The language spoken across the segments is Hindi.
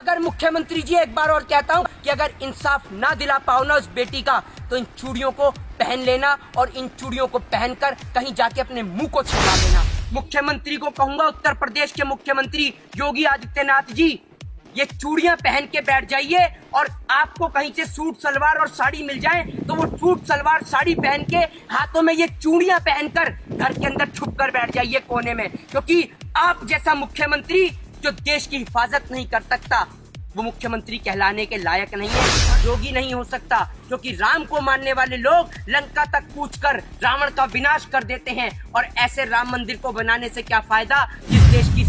अगर मुख्यमंत्री जी, एक बार और कहता हूँ कि अगर इंसाफ ना दिला पाओ ना उस बेटी का, तो इन चूड़ियों को पहन लेना और इन चूड़ियों को पहनकर कहीं जाके अपने मुंह को छिपा लेना। मुख्यमंत्री को कहूंगा, उत्तर प्रदेश के मुख्यमंत्री योगी आदित्यनाथ जी, ये चूड़ियां पहन के बैठ जाइए और आपको कहीं से सूट सलवार और साड़ी मिल जाए तो वो सूट सलवार साड़ी पहन के हाथों में ये चूड़ियां पहनकर घर के अंदर छुप कर बैठ जाइए कोने में, क्योंकि आप जैसा मुख्यमंत्री जो देश की हिफाजत नहीं कर सकता वो मुख्यमंत्री कहलाने के लायक नहीं है, योगी नहीं हो सकता। क्योंकि राम को मानने वाले लोग लंका तक कूचकर रावण का विनाश कर देते हैं, और ऐसे राम मंदिर को बनाने से क्या फायदा जिस देश की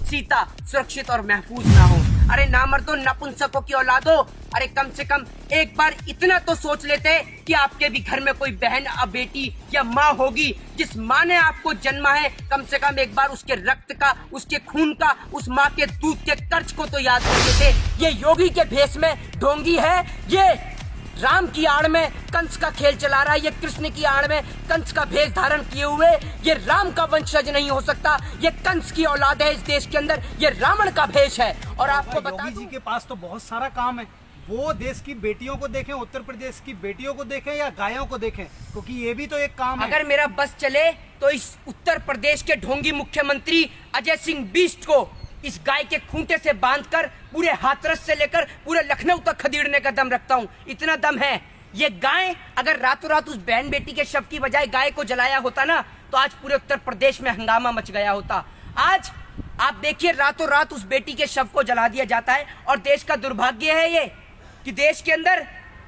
सीता सुरक्षित और महफूज ना हो। अरे नामर्दो, नपुंसकों की औलादो, अरे कम से कम एक बार इतना तो सोच लेते कि आपके भी घर में कोई बहन या बेटी या माँ होगी जिस माँ ने आपको जन्मा है। कम से कम एक बार उसके रक्त का, उसके खून का, उस माँ के दूध के कर्ज को तो याद करते थे। ये योगी के भेष में ढोंगी है, ये राम की आड़ में कंस का खेल चला रहा है, ये कृष्ण की आड़ में कंस का भेष धारण किए हुए ये राम का वंशज नहीं हो सकता। ये कंस की औलाद है इस देश के अंदर, ये रावण का भेष है। और आपको बता योगी जी के पास तो बहुत सारा काम है, वो देश की बेटियों को देखें, उत्तर प्रदेश की बेटियों को देखें या गायों को देखें, क्योंकि ये भी तो एक काम है। अगर मेरा बस चले तो इस उत्तर प्रदेश के ढोंगी मुख्यमंत्री अजय सिंह बिष्ट को इस गाय के खूंटे से बांधकर पूरे हाथरस से लेकर पूरे लखनऊ तक खदेड़ने का दम रखता हूँ। इतना दम है। ये गाय अगर रातों रात उस बहन बेटी के शव की बजाय गाय को जलाया होता ना, तो आज पूरे उत्तर प्रदेश में हंगामा मच गया होता। आज आप देखिए, रातों रात उस बेटी के शव को जला दिया जाता है। और देश का दुर्भाग्य है ये कि देश के अंदर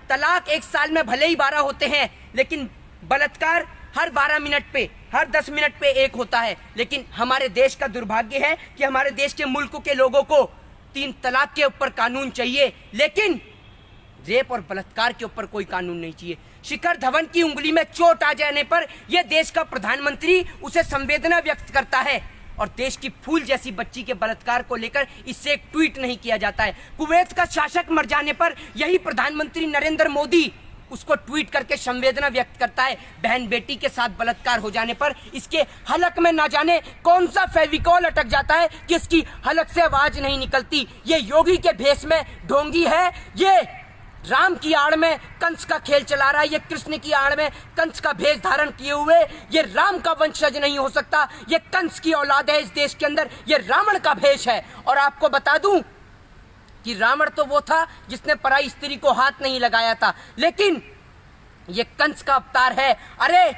तलाक एक साल में भले ही 12 होते हैं, लेकिन बलात्कार हर 12 मिनट पे, हर 10 मिनट पे एक होता है। लेकिन हमारे देश का दुर्भाग्य है कि हमारे देश के मुल्क के लोगों को 3 तलाक के ऊपर कानून चाहिए, लेकिन रेप और बलात्कार के ऊपर कोई कानून नहीं चाहिए। शिखर धवन की उंगली में चोट आ जाने पर यह देश का प्रधानमंत्री उसे संवेदना व्यक्त करता है, और देश की फूल जैसी बच्ची के बलात्कार को लेकर इससे एक ट्वीट नहीं किया जाता है। कुवैत का शासक मर जाने पर यही प्रधानमंत्री नरेंद्र मोदी उसको ट्वीट करके संवेदना व्यक्त करता है। बहन बेटी के साथ बलात्कार हो जाने पर इसके हलक में ना जाने कौन सा फेविकॉल अटक जाता है कि इसकी हलक से आवाज नहीं निकलती। ये योगी के भेष में ढोंगी है, ये राम की आड़ में कंस का खेल चला रहा है, ये कृष्ण की आड़ में कंस का भेष धारण किए हुए ये राम का वंशज नहीं हो सकता। ये कंस की औलाद है इस देश के अंदर, ये रावण का भेष है। और आपको बता दूं कि रावण तो वो था जिसने पराई स्त्री को हाथ नहीं लगाया था, लेकिन ये कंस का अवतार है। अरे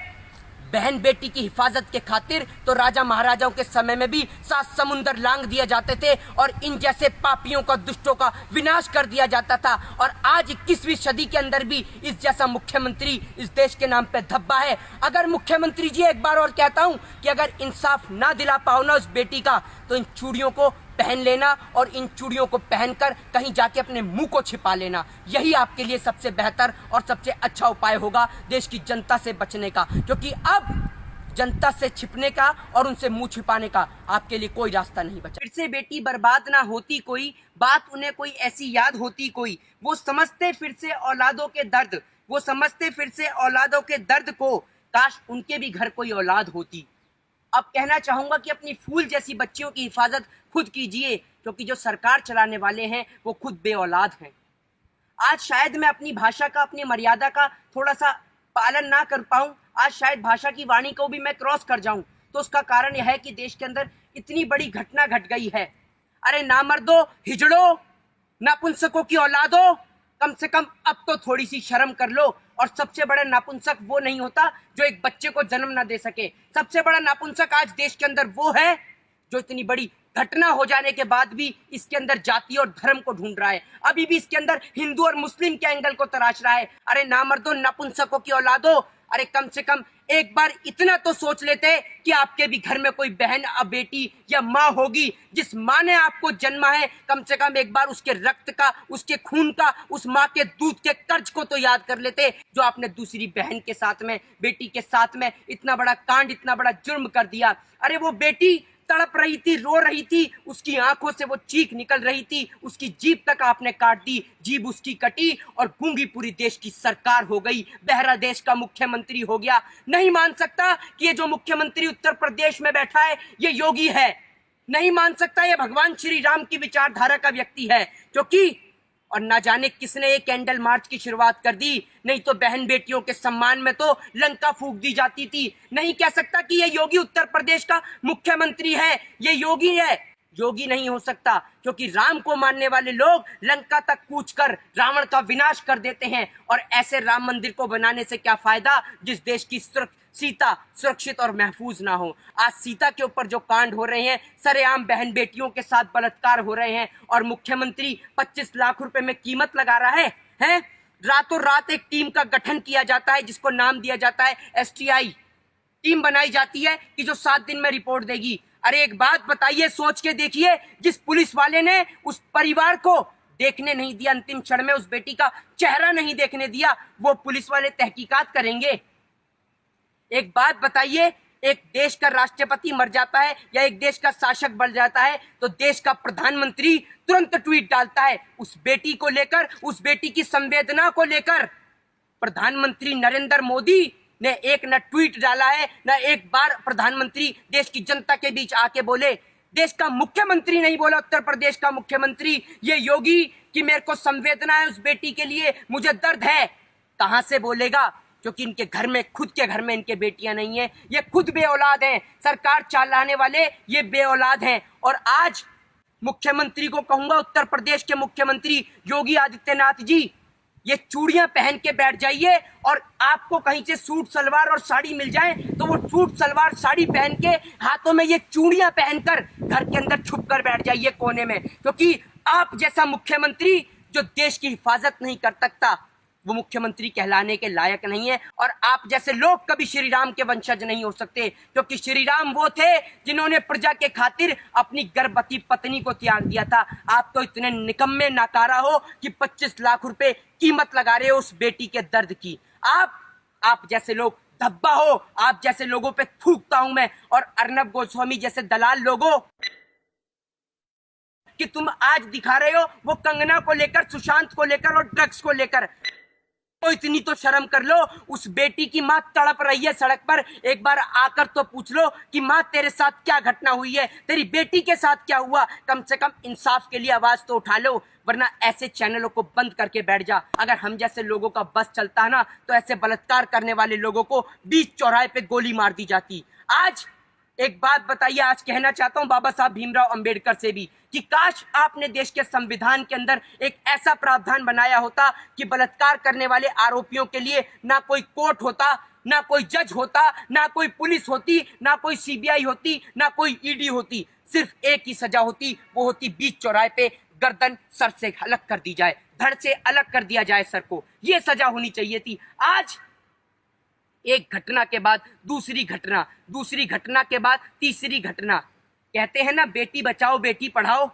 बहन बेटी की हिफाजत के खातिर तो राजा महाराजाओं के समय में भी 7 समुंदर लांग दिए जाते थे और इन जैसे पापियों का, दुष्टों का विनाश कर दिया जाता था। और आज 21वीं सदी के अंदर भी इस जैसा मुख्यमंत्री इस देश के नाम पे धब्बा है। अगर मुख्यमंत्री जी, एक बार और कहता हूं कि अगर इंसाफ ना दिला पाओ ना उस बेटी का, तो इन चूड़ियों को पहन लेना और इन चूड़ियों को पहनकर कहीं जाके अपने मुंह को छिपा लेना। यही आपके लिए सबसे बेहतर और सबसे अच्छा उपाय होगा देश की जनता से बचने का, क्योंकि अब जनता से छिपने का और उनसे मुंह छिपाने का आपके लिए कोई रास्ता नहीं बचा। फिर से बेटी बर्बाद ना होती कोई बात, उन्हें कोई ऐसी याद होती कोई, वो समझते फिर से औलादों के दर्द, वो समझते फिर से औलादों के दर्द को, काश उनके भी घर कोई औलाद होती। अब कहना चाहूंगा कि अपनी फूल जैसी बच्चियों की हिफाजत खुद कीजिए, क्योंकि जो सरकार चलाने वाले हैं वो खुद बेऔलाद हैं। आज शायद मैं अपनी भाषा का, अपनी मर्यादा का थोड़ा सा पालन ना कर पाऊं, आज शायद भाषा की वाणी को भी मैं क्रॉस कर जाऊं, तो उसका कारण यह है कि देश के अंदर इतनी बड़ी घटना घट गई है। अरे नामर्दो, हिजड़ो, नपुंसकों की औलादो, कम से कम अब तो थोड़ी सी शर्म कर लो। और सबसे बड़ा नापुंसक वो नहीं होता जो एक बच्चे को जन्म ना दे सके। सबसे बड़ा नापुंसक आज देश के अंदर वो है जो इतनी बड़ी घटना हो जाने के बाद भी इसके अंदर जाति और धर्म को ढूंढ रहा है, अभी भी इसके अंदर हिंदू और मुस्लिम के एंगल को तराश रहा है। अरे नामर्दो, नपुंसकों की औलादो, अरे कम से कम एक बार इतना तो सोच लेते कि आपके भी घर में कोई बहन या बेटी या माँ होगी जिस माँ ने आपको जन्मा है। कम से कम एक बार उसके रक्त का, उसके खून का, उस माँ के दूध के कर्ज को तो याद कर लेते जो आपने दूसरी बहन के साथ में, बेटी के साथ में इतना बड़ा कांड, इतना बड़ा जुर्म कर दिया। अरे वो बेटी तड़प रही थी, रो रही थी, उसकी आंखों से वो चीख निकल रही थी, उसकी जीभ तक आपने काट दी, जीभ उसकी कटी और गूंगी पूरी देश की सरकार हो गई, बहरा देश का मुख्यमंत्री हो गया। नहीं मान सकता कि ये जो मुख्यमंत्री उत्तर प्रदेश में बैठा है ये योगी है। नहीं मान सकता ये भगवान श्री राम की विचारधारा का व्यक्ति है, क्योंकि और ना जाने किसने ये कैंडल मार्च की शुरुआत कर दी, नहीं तो बहन बेटियों के सम्मान में तो लंका फूंक दी जाती थी। नहीं कह सकता कि ये योगी उत्तर प्रदेश का मुख्यमंत्री है, ये योगी है। योगी नहीं हो सकता, क्योंकि राम को मानने वाले लोग लंका तक कूच कर रावण का विनाश कर देते हैं। और ऐसे राम मंदिर को बनाने से क्या फायदा जिस देश की सीता सुरक्षित और महफूज ना हो। आज सीता के ऊपर जो कांड हो रहे हैं, सरेआम बहन बेटियों के साथ बलात्कार हो रहे हैं, और मुख्यमंत्री 25 लाख रुपए में कीमत लगा रहा है? रातों रात एक टीम का गठन किया जाता है जिसको नाम दिया जाता है STI। टीम बनाई जाती है कि जो 7 दिन में रिपोर्ट देगी। अरे एक बात बताइए, सोच के देखिए, जिस पुलिस वाले ने उस परिवार को देखने नहीं दिया, अंतिम क्षण में उस बेटी का चेहरा नहीं देखने दिया, वो पुलिस वाले तहकीकात करेंगे? एक बात बताइए, एक देश का राष्ट्रपति मर जाता है या एक देश का शासक बन जाता है तो देश का प्रधानमंत्री तुरंत ट्वीट डालता है उस बेटी को लेकर, उस बेटी की संवेदना को लेकर। प्रधानमंत्री नरेंद्र मोदी ने एक न ट्वीट डाला है, न एक बार प्रधानमंत्री देश की जनता के बीच आके बोले। देश का मुख्यमंत्री नहीं बोला, उत्तर प्रदेश का मुख्यमंत्री, ये योगी, कि मेरे को संवेदना है उस बेटी के लिए, मुझे दर्द है। कहां से बोलेगा? क्योंकि इनके घर में, खुद के घर में इनके बेटियां नहीं है, ये खुद बेऔलाद हैं। सरकार चलाने वाले ये बेऔलाद हैं। और आज मुख्यमंत्री को कहूंगा, उत्तर प्रदेश के मुख्यमंत्री योगी आदित्यनाथ जी, ये चूड़ियां पहन के बैठ जाइए, और आपको कहीं से सूट सलवार और साड़ी मिल जाए तो वो सूट सलवार साड़ी पहन के हाथों में ये चूड़ियां पहनकर घर के अंदर छुप कर बैठ जाइए कोने में। क्योंकि आप जैसा मुख्यमंत्री जो देश की हिफाजत नहीं कर सकता, वो मुख्यमंत्री कहलाने के लायक नहीं है। और आप जैसे लोग कभी श्री राम के वंशज नहीं हो सकते, क्योंकि श्री राम वो थे जिन्होंने प्रजा के खातिर अपनी गर्भवती पत्नी को त्याग दिया था। आप तो इतने निकम्मे नाकारा हो कि 25 लाख रुपए कीमत लगा रहे हो उस बेटी के दर्द की। आप जैसे लोग धब्बा हो, आप जैसे लोगों पे थूकता हूं मैं। और अर्नब गोस्वामी जैसे दलाल लोगों कि तुम आज दिखा रहे हो वो कंगना को लेकर, सुशांत को लेकर और ड्रग्स को लेकर, तो इतनी तो शर्म कर लो। उस बेटी की मां तड़प रही है सड़क पर, एक बार आकर तो पूछ लो कि मां तेरे साथ क्या घटना हुई है, तेरी बेटी के साथ क्या हुआ। कम से कम इंसाफ के लिए आवाज तो उठा लो, वरना ऐसे चैनलों को बंद करके बैठ जा। अगर हम जैसे लोगों का बस चलता है ना, तो ऐसे बलात्कार करने वाले लोगों को बीच चौराहे पे गोली मार दी जाती। आज एक बात बताइए, आज कहना चाहता हूं बाबा साहब भीमराव अंबेडकर से भी, कि काश आपने देश के संविधान के अंदर एक ऐसा प्रावधान बनाया होता कि बलात्कार करने वाले आरोपियों के लिए ना कोई कोर्ट होता, ना कोई जज होता, ना कोई पुलिस होती, ना कोई CBI होती, ना कोई ED होती। सिर्फ एक ही सजा होती, वो होती बीच चौराहे पे गर्दन सर से अलग कर दी जाए, धड़ से अलग कर दिया जाए सर को। ये सजा होनी चाहिए थी। आज एक घटना के बाद दूसरी घटना, दूसरी घटना के बाद तीसरी घटना। कहते हैं ना, बेटी बचाओ बेटी पढ़ाओ,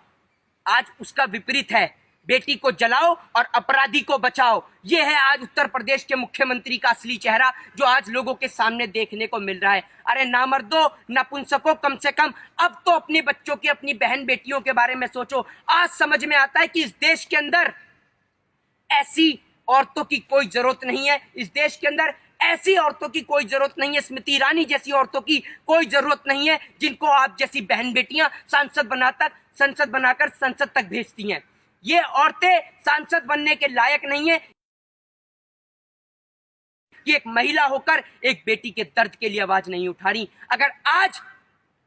आज उसका विपरीत है। बेटी को जलाओ और अपराधी को बचाओ। ये है आज उत्तर प्रदेश के मुख्यमंत्री का असली चेहरा, जो आज लोगों के सामने देखने को मिल रहा है। अरे नामर्दो, नपुंसको, कम से कम अब तो अपने बच्चों की, अपनी बहन बेटियों के बारे में सोचो। आज समझ में आता है कि इस देश के अंदर ऐसी औरतों की कोई जरूरत नहीं है। इस देश के अंदर ऐसी औरतों की कोई जरूरत नहीं है, स्मृति ईरानी जैसी औरतों की कोई जरूरत नहीं है, जिनको आप जैसी बहन बेटियां संसद बनाकर संसद तक भेजती हैं। ये औरतें सांसद बनने के लायक नहीं है कि एक महिला होकर एक बेटी के दर्द के लिए आवाज नहीं उठा रही। अगर आज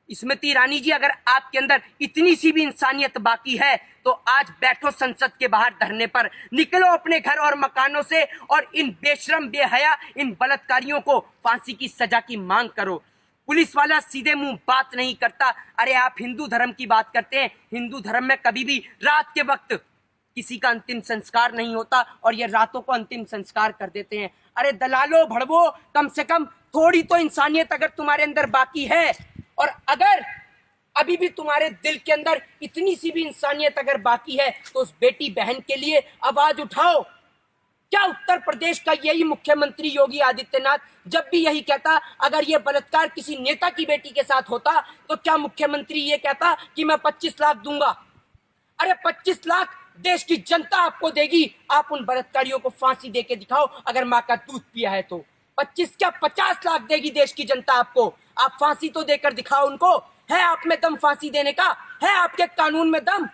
स्मृति ईरानी जी, अगर आपके अंदर इतनी सी भी इंसानियत बाकी है तो आज बैठो संसद के बाहर धरने पर, निकलो अपने घर और मकानों से और इन बेशरम बेहया, इन बलात्कारियों को फांसी की सजा की मांग करो। पुलिस वाला सीधे मुंह बात नहीं करता। अरे आप हिंदू धर्म की बात करते हैं, हिंदू धर्म में कभी भी रात के वक्त किसी का अंतिम संस्कार नहीं होता और ये रातों को अंतिम संस्कार कर देते हैं। अरे दलालो भड़वो, कम से कम थोड़ी तो इंसानियत अगर तुम्हारे अंदर बाकी है, और अगर अभी भी तुम्हारे दिल के अंदर इतनी सी भी इंसानियत अगर बाकी है, तो उस बेटी बहन के लिए आवाज उठाओ। क्या उत्तर प्रदेश का यही मुख्यमंत्री योगी आदित्यनाथ जब भी यही कहता, अगर ये बलात्कार किसी नेता की बेटी के साथ होता तो क्या मुख्यमंत्री ये कहता कि मैं 25 लाख दूंगा? अरे 25 लाख देश की जनता आपको देगी। आप उन बलात्कारियों को फांसी दे के दिखाओ, अगर माँ का दूध पिया है तो। 25 क्या 50 लाख देगी देश की जनता आपको। आप फांसी तो देकर दिखाओ उनको। है आप में दम फांसी देने का? है आपके कानून में दम?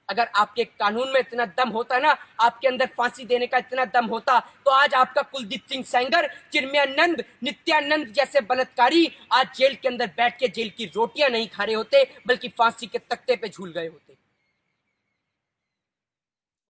अगर आपके कानून में इतना दम होता ना, आपके अंदर फांसी देने का इतना दम होता, तो आज आपका कुलदीप सिंह सेंगर, चिन्मयानंद, नित्यानंद जैसे बलात्कारी आज जेल के अंदर बैठ के जेल की रोटियां नहीं खा रहे होते, बल्कि फांसी के तख्ते पे झूल गए होते।